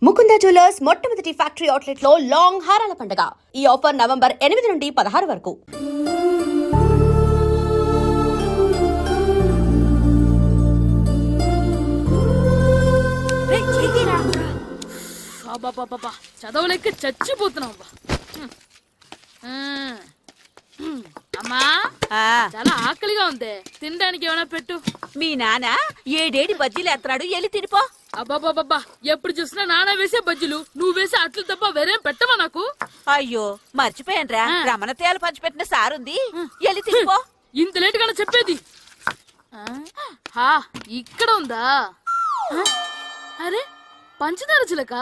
Mukunda jewellers మొట్టమొదటి factory outlet లో long హారాల పండుగ. ఈ ఆఫర్ నవంబర్ 8 నుండి 16 వరకు. చదవలేక చచ్చిపోతున్నాం. అమ్మా చాలా ఆకలిగా ఉంది, తినడానికి ఏమైనా పెట్టు. మీ నాన్న ఏడేడి బజ్జీలు ఎత్తాడు, ఎల్లి తినిపో. అబ్బాబాబా, ఎప్పుడు చూసినా నాన్న వేసే బజ్జీలు, నువ్వు వేసే అట్లు తప్ప వేరేం పెట్టవా నాకు? అయ్యో మర్చిపోయానురా, రమణ తేలు పంచిపెట్టిన సారుంది, ఎల్లి తినిపో. ఇంత లేట్ గా చెప్పేది. ఇక్కడ ఉందా? అరే పంచదార చిలక.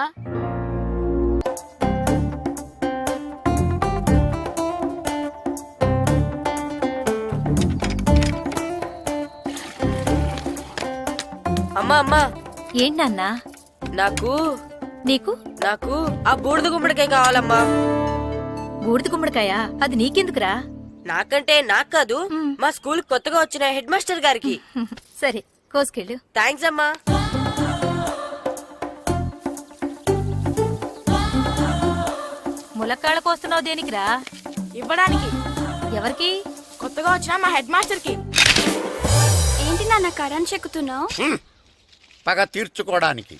అమ్మా అమ్మా, ఏంటన్నా? నాకు నీకు నాకు ఆ బూడిద గుమ్మడికాయ కావాలమ్మా. బూడిద గుమ్మడికాయ? అది నీకెందుకురా? నాకంటే నాకు కాదు, మా స్కూల్ కొత్తగా వచ్చిన హెడ్ మాస్టర్ గారికి. సరే కోసుకెళ్ళు. థ్యాంక్స్ అమ్మా. ములక్కాళ్ళ కోస్తున్నావు దేనికిరా? ఇవ్వడానికి. ఎవరికి? కొత్తగా వచ్చిన మా హెడ్ మాస్టర్ కి. ఏంటి నాన్న కరెంట్ చెక్కుతున్నావు? పగ తీర్చుకోవడానికి.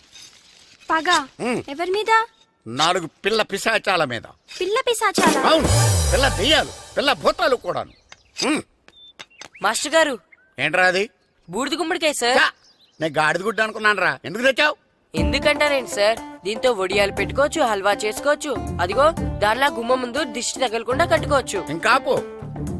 పగ ఎవరి మీద? 4 పిల్ల పిశాచాల మీద. పిల్ల పిశాచాలా? అవును, పిల్ల దెయ్యాలు, పిల్ల భూతాలు కూడాను. మాస్టర్ గారు, ఏంట్రా అది? బూడిద గుమ్మడికాయ సార్. ఛా, నేను గాడిద గుడ్డ అనుకున్నాను రా. ఎందుకు తెచ్చావు? ఎందుకంటారేంటి సార్, దీంతో వడియాలు పెట్టుకోవచ్చు, హల్వా చేసుకోవచ్చు. అదిగో దానిలా గుమ్మ ముందు దిష్టి తగలకుండా కట్టుకోవచ్చు. ఇంకాపు,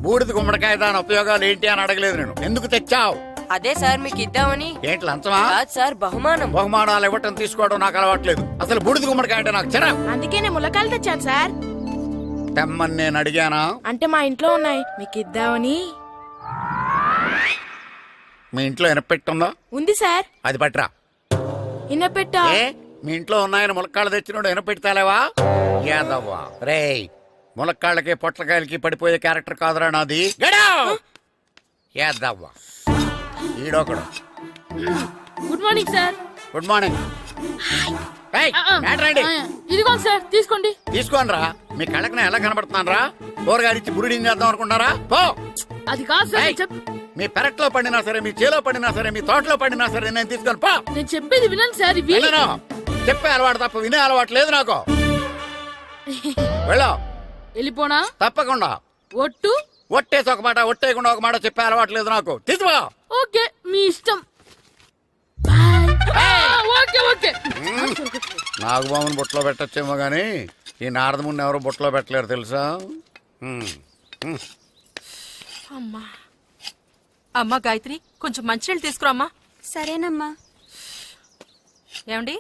బూడిద గుమ్మడికాయ దాని ఉపయోగాలు ఏంటి అని అడగలేదు నేను. ఎందుకు తెచ్చావు? అదే సార్ మీకు ఇద్దామని. ఏంటి లంచమా? కాదు సార్, బహుమానం. బహుమానాలు ఇవ్వటం తీసుకోవడం నాకు అలవాట్లేదు. అసలు బూడిద గుమ్మడికాయ అంటే నాకు చిరా. అందుకే నేను ములక్కాయలు తెచ్చాను సార్. తెమ్మని నేను అడిగానా? అంటే మా ఇంట్లో ఉన్నాయి, మీకు ఇద్దామని. మీ ఇంట్లో ఎనపెట్టుందా? ఉంది సార్. అది పట్రా. ఇన్నపెట్టా? ఏ, మీ ఇంట్లో ఉన్నాయని ములక్కాళ్ళు తెచ్చినోడు ఎనపెడతాలేవా? యాదవ్వా రేయ్, ములక్కాళ్ళకి పొట్లకాయలకి పడిపోయే క్యారెక్టర్ కాదురా నాది. యాదవ్వా ఈడొకడు. Good morning sir. Good morning. ఇదిగోండి సార్, తీసుకోండి. తీసుకోనరా, మీ కళ్ళకి నేను ఎలా కనబడుతున్నాను రా? కూరగాయలిచ్చి బురిడింగ్ చేద్దాం అనుకుంటారా? పో. అది కాదు సార్. మీ పెరట్లో పండినా సరే, మీ చేలో పండినా సరే, మీ తోటలో పండినా సరే నేను తీసుకొని పో. నేను చెప్పేది వినండి సార్. చెప్పే అలవాటు తప్ప వినే అలవాటు లేదు నాకు. వెళ్ళా. వెళ్ళిపోనా? తప్పకుండా. ఒట్టు? ఒట్టేసి ఒక మాట, ఒట్టేయకుండా ఒక మాట చెప్పే అలవాటు లేదు నాకు. తీసుకో. ఓకే, మీ ఇష్టం. Okay okay. నాగబాబుని బుట్టలో పెట్టచ్చేమో గాని ఈ నారదముని ఎవరు బుట్టలో పెట్టలేరు తెలుసా? అమ్మా గాయత్రి, కొంచెం మంచినీళ్ళు తీసుకురామ్మా. సరేనమ్మా. ఏమండి,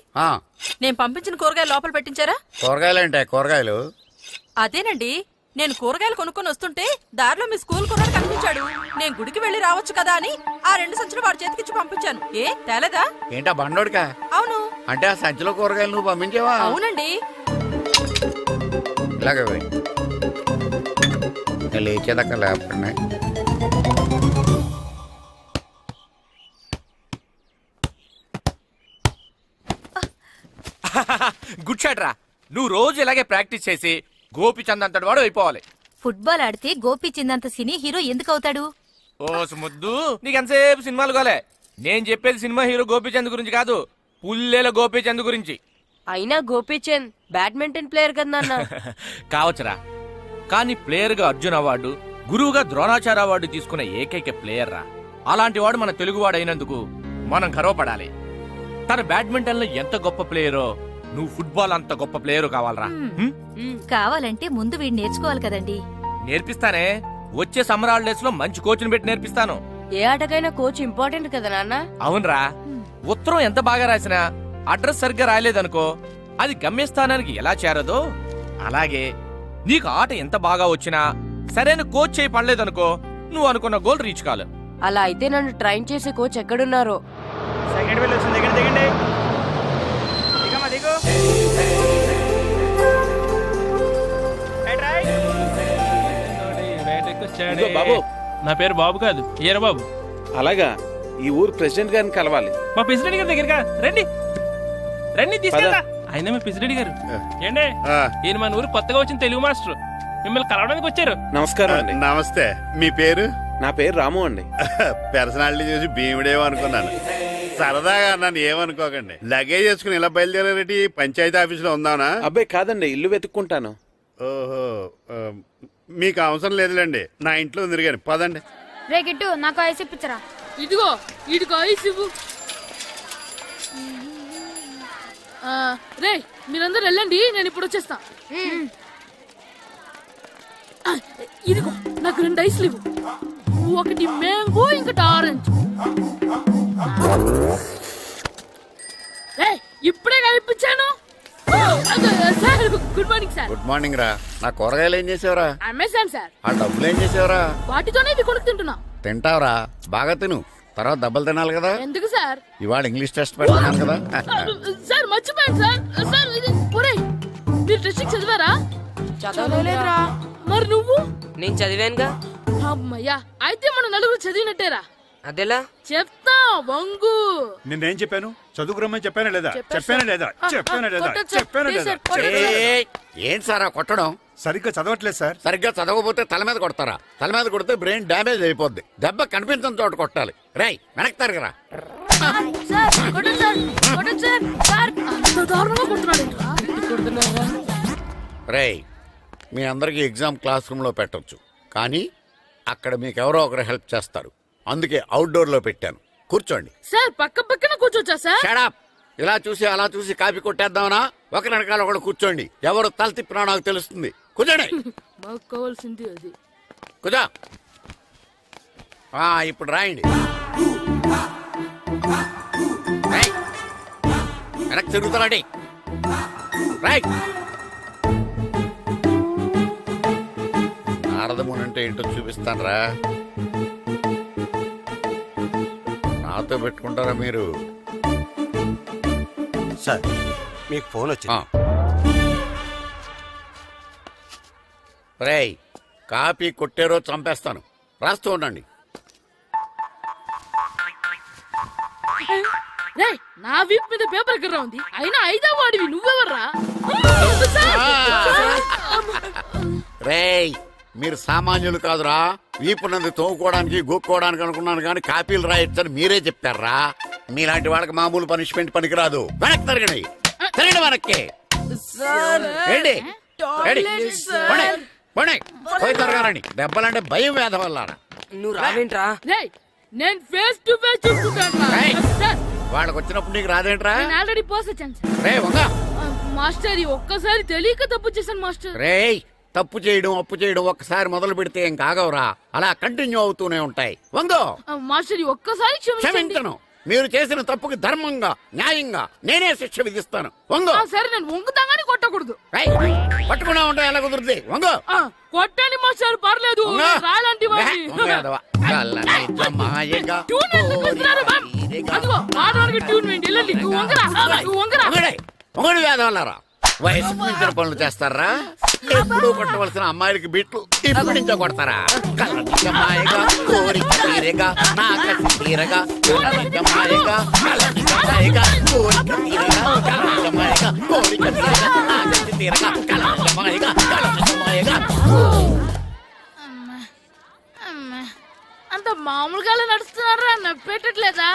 నేను పంపించిన కూరగాయలు లోపల పెట్టించారా? కూరగాయలు ఏంటే? కూరగాయలు అదేనండి, నేను కూరగాయలు కొనుక్కొని వస్తుంటే దారిలో మీ స్కూల్ కుర్రాడు కనిపించాడు. నేను గుడికి వెళ్లి రావచ్చు కదా అని ఆ 2 సంచులు వాడి చేతికిచ్చి పంపించాను. ఏ తేలేదా? ఏంటా బండోడికా? అవును. అంటే ఆ సంచిలో కూరగాయలు నువ్వు పంపించావా? అవునండి. ఇలాగే లేచేదాకా లేకపోయినా. గుడ్ షాట్ రా. నువ్వు రోజు ఇలాగే ప్రాక్టీస్ చేసి గోపిచంద్ అంతటి వాడు అయిపోవాలి. ఫుట్బాల్ ఆడితే గోపీచంద్ సినీ హీరో ఎందుకు అవుతాడు? ఓ ముద్దు, నీకెంతసేపు సినిమాలు కాలే. నేను చెప్పేది సినిమా హీరో గోపిచంద్ గురించి కాదు, పుల్లేల గోపిచంద్ గురించి. అయినా గోపీచంద్ బ్యాడ్మింటన్ ప్లేయర్ కదా నాన్న. కావచ్చురా, కానీ ప్లేయర్ గా అర్జున్ అవార్డు, గురువుగా ద్రోణాచార్య అవార్డు తీసుకున్న ఏకైక ప్లేయర్ రా. అలాంటి వాడు మన తెలుగువాడు అయినందుకు మనం గర్వపడాలి. తన బ్యాడ్మింటన్ లో ఎంత గొప్ప ప్లేయరో, నువ్వు ఫుట్బాల్ అంత గొప్ప ప్లేయర్ కావాలరా. కావాలంటే ముందు వీడు నేర్చుకోవాలి కదండి. నేర్పిస్తానే, వచ్చే సమ్మర్ హాలిడేస్ లో మంచి కోచ్ని పెట్టి నేర్పిస్తాను. ఏ ఆటకైనా కోచ్ ఇంపార్టెంట్ కదా నాన్న. అవునరా, ఉత్తరం ఎంత బాగా రాసినా అడ్రస్ సరిగ్గా రాయలేదనుకో, అది గమ్యస్థానానికి ఎలా చేరదో అలాగే నీకు ఆట ఎంత బాగా వచ్చినా సరైన కోచ్ చేయి పడలేదనుకో, నువ్వు అనుకున్న గోల్ రీచ్ కాదు. అలా అయితే నన్ను ట్రైన్ చేసే కోచ్ ఎక్కడున్నారో. సెకండ్ వెళ్ళి వచ్చింది, దిగండి. బాబు, నా పేరు బాబు కాదు, ఈరబాబు. అలాగా, ఈ ఊరు ప్రెసిడెంట్ గారిని కలవాలి. మా ప్రెసిడెంట్ గారి దగ్గరగా రండి. రండి తీసుకెళ్తా. ఆయన మీ పిసిరెడ్డి గారు ఏండే ఈయన మన ఊరు కొత్తగా వచ్చిన తెలుగు మాస్టర్ మిమ్మల్ని కలవడానికి వచ్చారు. నమస్కారం అండి. నమస్తే. మీ పేరు? నా పేరు రాము అండి. పర్సనాలిటీ చూసి భీముడేమో అనుకున్నాను. సరదాగా నన్ను ఏమనుకోకండి. లగేజ్ చేసుకుని ఇలా బయలుదేరేటి పంచాయతీ ఆఫీసులో ఉందానా? అబ్బాయి కాదండి, ఇల్లు వెతుక్కుంటాను. ఓహో, మీకు అవసరం లేదులేండి, నా ఇంట్లో ఉంది కానీ పదండి. రే గిట్టు నాకు ఐస్ ఇప్పించరా. ఇదిగో ఇదిగో ఐస్ ఇవ్వు. రే మీరందరూ వెళ్ళండి, నేను ఇప్పుడు వచ్చేస్తా. ఇదిగో నాకు 2 ఐస్లు ఇవ్వు. ఒకటి మ్యాంగో, ఇంకటి ఆరెంజ్. ఇప్పుడే కనిపించాను. Sir good morning sir. Good morning రా. నా కూరగాయలు ఏం చేసేవరా? Amazon sir. ఆ డబ్బులు ఏం చేసేవరా? వాటితోనే ఇది కొనుక్కు తింటున్నా. తింటావరా? బాగా తిను, తర్వాత దెబ్బలు తినాలి కదా. ఎందుకు సార్? ఇవాళ ఇంగ్లీష్ టెస్ట్ పెడతాను కదా. సార్ మర్చిపోయాను సార్. సార్ ఇది ఒరేయ్, మీరు టెస్టింగ్ చదివారా? చదవలేదురా. మరి నువ్వు? నేను చదివానుగా. అమ్మయ్యా, అయితే మనం నలుగురు చదివినట్టేరా. అదెలా? చెప్తా వంగు. నిన్నేం చెప్పాను? చదువుకురమ్మని చెప్పానా లేదా? చెప్పాను సార్. ఏయ్, ఏంటి సార్ ఆ కొట్టడం? సరిగ్గా చదవట్లేదు సార్. సరిగ్గా చదవకపోతే తల మీద కొడతారా? తల మీద కొడితే బ్రెయిన్ డ్యామేజ్ అయిపోద్ది. దెబ్బ కనిపించిన చోట కొట్టాలి. రేయ్ వెనక్కి తరగరా. అంత దారుణంగా కొడుతున్నాడేంట్రా? రేయ్, మీ అందరికీ ఎగ్జామ్ క్లాస్ రూమ్ లో పెట్టొచ్చు, కానీ అక్కడ మీకు ఎవరో ఒకరు హెల్ప్ చేస్తారు. అందుకే అవుట్డోర్ లో పెట్టాను. కూర్చోండి. సార్ పక్క పక్కన కూర్చోచ్చా సార్? Shut up. ఇలా చూసి అలా చూసి కాపీ కొట్టేద్దామనా? ఒకరి వెనకాల ఒకడు కూర్చోండి. ఎవరు తల తిప్పినా నాకు తెలుస్తుంది. కూర్చోండి. మాకు కావాల్సింది అది. కూర్చో. ఇప్పుడు రాయండి. రేయ్, వెనక్కి తిరుగుతారండి. రాయ్. నారదముని అంటే ఏంటో చూపిస్తాను రా. నాతో పెట్టుకుంటారా మీరు? సార్ మీకు ఫోన్ వచ్చింది. రేయ్, కాపీ కొట్టారో చంపేస్తాను. రాస్తూ ఉండండి. రేయ్, నా వీప్ మీద పేపర్ కర్ర ఉంది, అయినా 5వ వాడివి నువ్వెవర్రా? రేయ్, మీరు సామాన్యులు కాదురా. వీపునంది తోముకోవడానికి గోక్కోవడానికి అనుకున్నాను, కానీ కాపీలు రాయొచ్చని మీరే చెప్పారా. మీలాంటి వాళ్ళకి మామూలు పనిష్మెంట్ పనికిరాదు. వెనక్కి తిరగండి. తిరగండి వెనక్కి. ఏంటి? పోయి తిరగారండి. దెబ్బలంటే భయం వేద వల్ల. నువ్వు రావేంట్రా? రేయ్, నేను ఫేస్ టు ఫేస్ చూసుకుంటాను. వాళ్ళకి వచ్చినప్పుడు నీకు రాదేంట్రా? నేను ఆల్రెడీ పోస్ వచ్చాను సార్. రే వంగ. మాస్టర్, ఒక్కసారి తెలియక తప్పు చేశాను మాస్టర్. రేయ్, తప్పు చేయడం అప్పు చేయడం ఒక్కసారి మొదలు పెడితే ఏం కాగవరా. అలా కంటిన్యూ అవుతూనే ఉంటాయి. వందో. మాస్టర్, ఒక్కసారి క్షమించను. మీరు చేసిన తప్పుకి ధర్మంగా న్యాయంగా నేనే శిక్ష విధిస్తాను. వంగో. సరే, నేను వంగుతాగాని కొట్టకూడదు. పట్టుకున్నా ఉంటా ఎలా కుదురుతుంది. వంగో. కొట్టండి మాస్టర్, పర్లేదు. రాలాంటి ట్యూన్ వేయండి. వెళ్ళండి. నువ్వు వంగరా. మొగడు వేదవల్లారా. వయసుకు మించిన పనులు చేస్తారా? ఎప్పుడు కొట్టవలసిన అమ్మాయిలకి బిట్లు ఇప్పుడు నుంచో కొడతారా? కళ్ళనిజమాయగా కోరిక తీరగా నా కసి తీరగా కళ్ళనిజమాయగా కళ్ళనిజమాయగా కోరిక తీరగా కళ్ళనిజమాయగా కోరిక తీరగా నా కసి తీరగా కళ్ళనిజమాయగా కళ్ళనిజమాయగా. అంత మామూలుగా నడుస్తున్నారా? నొప్పెట్టట్లేదా?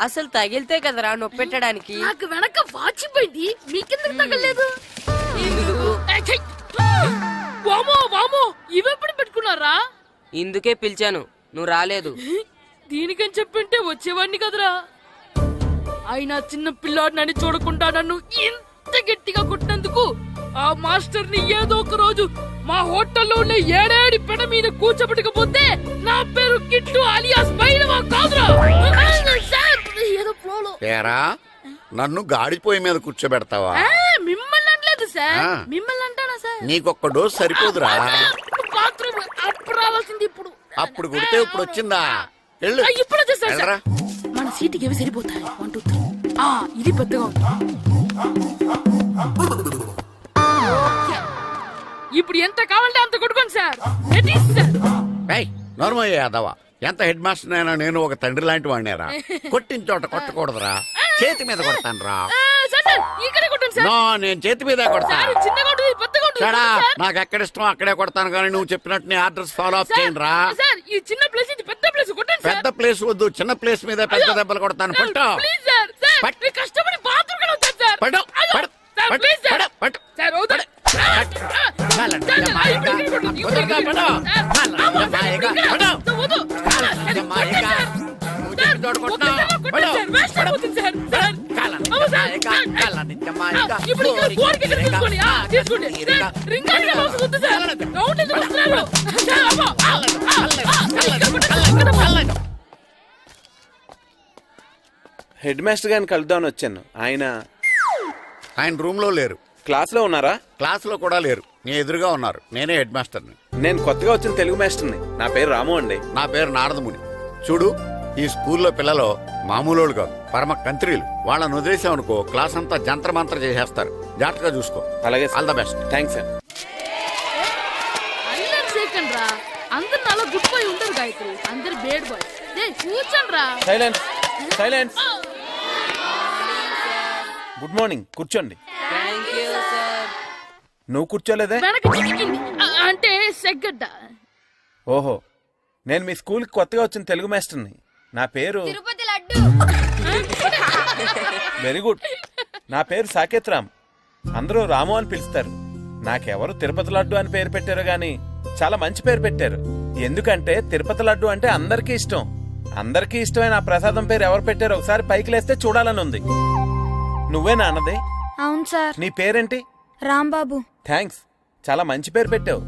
అసలు తగిలితే కదరా నొప్పెట్టడానికి. నాకు వెనక వాచిపోయింది, మీకెందుకు తగలేదు? వామో వామో, ఇవెప్పుడు పెట్టుకున్నారా? ఇందుకే పిలిచాను, నువ్వు రాలేదు. దీనికని చెప్పింటే వచ్చేవాడిని కదరా. అయినా చిన్న పిల్లాడు నన్ను చూడకుండా నన్ను ఇంత గట్టిగా కొట్టినందుకు ఆ మాస్టర్ ని ఏదో ఒక రోజు మా హోటల్లో ఉన్న 7 పెడ మీద కూర్చోబెట్టకపోతే నా పేరు కిట్టు అలియాస్ బైరవా కాదురా. ఏదో ఫ్లోలో. ఏరా, నన్ను గాడిపోయి మీద కూర్చోబెడతావా? మిమ్మల్ని అనలేదు సార్. మిమ్మల్ని అంటానా సార్? నీకొక్క డోస్ సరిపోదురా. బాత్రూమ్ అప్పుడు రావాల్సింది ఇప్పుడు. అప్పుడు కొడితే ఇప్పుడు వచ్చిందా? ఇప్పుడు వచ్చేసారు సార్. మన సీటుకి ఏవి సరిపోతాయి? 1 2 3. ఇది పెద్దగా ఉంది. ఇప్పుడు ఎంత కావాలంటే అంత కొట్టుకోండి సార్. నోర్మయ్య యాదవ, ఎంత హెడ్ మాస్టర్ అయినా నేను ఒక తండ్రి లాంటి వాడినేరా. కొట్టిన చోట కొట్టకూడదురా, చేతి మీద కొడతాను రా. ఇక్కడే కొట్టండి సార్ నో, నేను చేతి మీద కొడతా. సార్, ఇది చిన్నగా ఉంటుంది, పెద్దగా ఉంటుంది చెడా, సార్. నాకు ఎక్కడ ఇష్టం అక్కడే కొడతాను కానీ నువ్వు చెప్పినట్టు నీ ఆర్డర్స్ ఫాలో అప్ సార్, చేయండి రా. సార్ ఈ చిన్న ప్లేస్ ఇది పెద్ద ప్లేస్ కొట్టండి సార్. పెద్ద ప్లేస్ వద్దు, చిన్న ప్లేస్ మీద పెద్ద దెబ్బలు కొడతాను. సార్, పట్టు ప్లీజ్ సార్. సార్, పట్టు. మీరు కష్టపడి బాత్రూమ్ కూడా వచ్చారు సార్. పట్టు, అయ్యో, పట్టు, సార్, పట్టు, ప్లీజ్ సార్. పట్టు, పట్టు. సార్, వద్దు. పట్టు. కాలండి, సార్, మాయగా. ఇప్పుడు ఇక్కడ కొట్టు, ఇప్పుడు వదలగా, ఇక్కడ పట్టు. సార్, కాలండి, అమ్మో, సార్, మాయగా. ఇక్కడ. పట్టు. సార్, వద్దు. కాలండి, సార్, మాయగా. సార్, నువ్వు సార్, చెప్పిన చోట కొట్టు. ఒక్కసారి కొట్టండి పట్టు. సార్, వేస్ట్ అయిపోతుంది సార్. సార్, కాలండి, అమ్మో, సార్, మాయగా. సార్, కాలండి, మాయగా. ఇప్పుడు ఇక్కడ గోడకి ఇక్కడ తీసుకోండి. తీసుకోండి. సార్, రింగ్ అంటే వస్తుంది సార్. రౌండ్ ఎందుకు వస్తున్నారు? సార్, అమ్మో. హెడ్ మాస్టర్ గారిని కలుద్దామని వచ్చాను. ఆయన రూమ్ లో లేరు, క్లాస్లో ఉన్నారా? క్లాస్ లో కూడా లేరు. నీ ఎదురుగా ఉన్నారు. నేనే హెడ్ మాస్టర్ని. నేను కొత్తగా వచ్చిన తెలుగు మాస్టర్ని. నా పేరు రాము అండి. నా పేరు నారదముని. చూడు, ఈ స్కూల్లో పిల్లలు మామూలు కాదు, పరమ కంత్రీలు. వాళ్ళని వదిలేసామనుకో క్లాస్ అంతా జంత్ర మంత్ర చేసేస్తారు. జాగ్రత్తగా చూసుకో. అలాగే all the best. Thanks sir. అందరు సేకండి రా. అందరు నాలో గుడ్ బాయ్ ఉంటారు గాయత్రి. అందరు బేడ్ బాయ్. కూర్చోండి రా. Silence, silence. Good morning. కూర్చోండి. నువ్వు కూర్చోలేదే? వెనక చిక్కింది. అంటే సెగ్గడ్డ. ఓహో, నేను మీ స్కూల్కి కొత్తగా వచ్చిన తెలుగు మాస్టర్ని. నా పేరు తిరుపతి లడ్డు. Very good. నా పేరు సాకేత్ రామ్. అందరూ రాము అని పిలుస్తారు. నాకెవరు తిరుపతి లడ్డు అని పేరు పెట్టారో గాని చాలా మంచి పేరు పెట్టారు. ఎందుకంటే తిరుపతి లడ్డు అంటే అందరికీ ఇష్టం. అందరికీ ఇష్టమైన ఆ ప్రసాదం పేరు ఎవరు పెట్టారో ఒకసారి పైకి లేస్తే చూడాలని ఉంది. నువ్వేనా అన్నది? అవును సార్. నీ పేరేంటి? రాంబాబు. థ్యాంక్స్, చాలా మంచి పేరు పెట్టావు.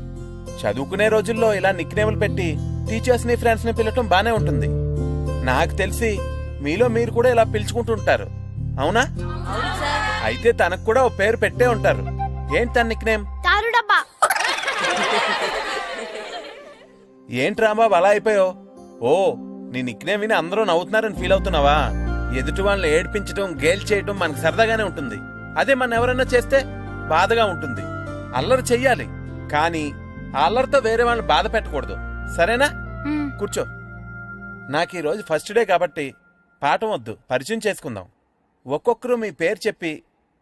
చదువుకునే రోజుల్లో ఇలా నిక్నేములు పెట్టి టీచర్స్ ని ఫ్రెండ్స్ ని పిలవటం బానే ఉంటుంది. నాకు తెలిసి మీలో మీరు కూడా ఇలా పిలుచుకుంటుంటారు, అవునా? అయితే తనకు కూడా ఓ పేరు పెట్టే ఉంటారు. ఏంటి తన నిక్నేమ్? తారు డబ్బా. ఏంటి రాంబాబు అలా అయిపోయావు? ఓ, నీ నిక్నేమ్ విని అందరూ నవ్వుతున్నారని ఫీల్ అవుతున్నావా? ఎదుటి వాళ్ళని ఏడ్పించడం, గేల్ చేయడం మనకు సరదాగానే ఉంటుంది. అదే మన ఎవరైనా చేస్తే బాధగా ఉంటుంది. అల్లరి చెయ్యాలి, కానీ ఆ అల్లరితో వేరే వాళ్ళని బాధ పెట్టకూడదు. సరేనా? కూర్చో. నాకు ఈరోజు ఫస్ట్ డే కాబట్టి పాఠం వద్దు, పరిచయం చేసుకుందాం. ఒక్కొక్కరు మీ పేరు చెప్పి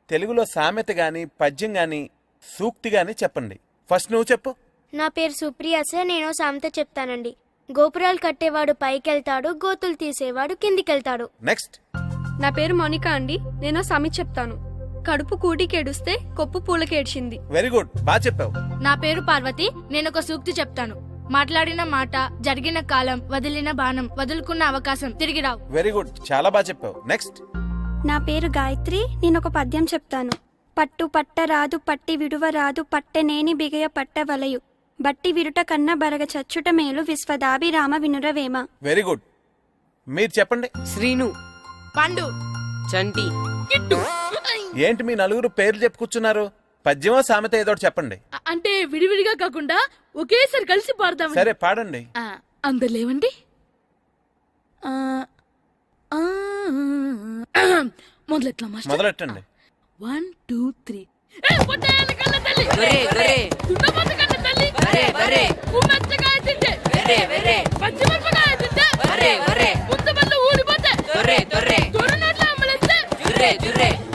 తెలుగులో సామెత గాని, పద్యం గాని, సూక్తి గాని చెప్పండి. ఫస్ట్ నువ్వు చెప్పు. నా పేరు సుప్రియ సార్. నేను సామెత చెప్తానండి. గోపురాలు కట్టేవాడు పైకెళ్తాడు, గోతులు తీసేవాడు కిందికెళ్తాడు. నెక్స్ట్. నా పేరు మోనికా అండి. నేను సామెత చెప్తాను. కడుపు కూటికేడుస్తే కొప్పు పూలకేడ్చింది. వెరీ గుడ్, బాగా చెప్పావు. నా పేరు పార్వతి. నేను ఒక సూక్తి చెప్తాను. మాట్లాడిన మాట, జరిగిన కాలం, వదిలిన బాణం, వదులుకున్న అవకాశం తిరిగి రావు. వెరీ గుడ్, చాలా బాగా చెప్పావు. నెక్స్ట్. నా పేరు గాయత్రి. నేను ఒక పద్యం చెప్తాను. పట్టు పట్టరాదు, పట్టి విడువరాదు, పట్టెనేని బిగయ పట్టవలయు, బట్టి విరుట కన్నా బరగ చచ్చుట మేలు, విశ్వదాభిరామ వినురవేమ. Very good. మీరు చెప్పండి. శ్రీను, పండు, చంటి, కిట్టు. ఏంటి మీ నలుగురు పేర్లు చెప్పుకున్నారు? పద్యమో సామెత ఏదో చెప్పండి. అంటే విడివిడిగా కాకుండా ఒకేసారి కలిసి పాడదాం. సరే, పాడండి. అందరు లేవండి. మొదలెట్లా మాస్టర్? మొదలెట్టండి. 1 2 3.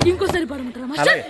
ఇంకోసారి పాడమంటారా మాస్టర్?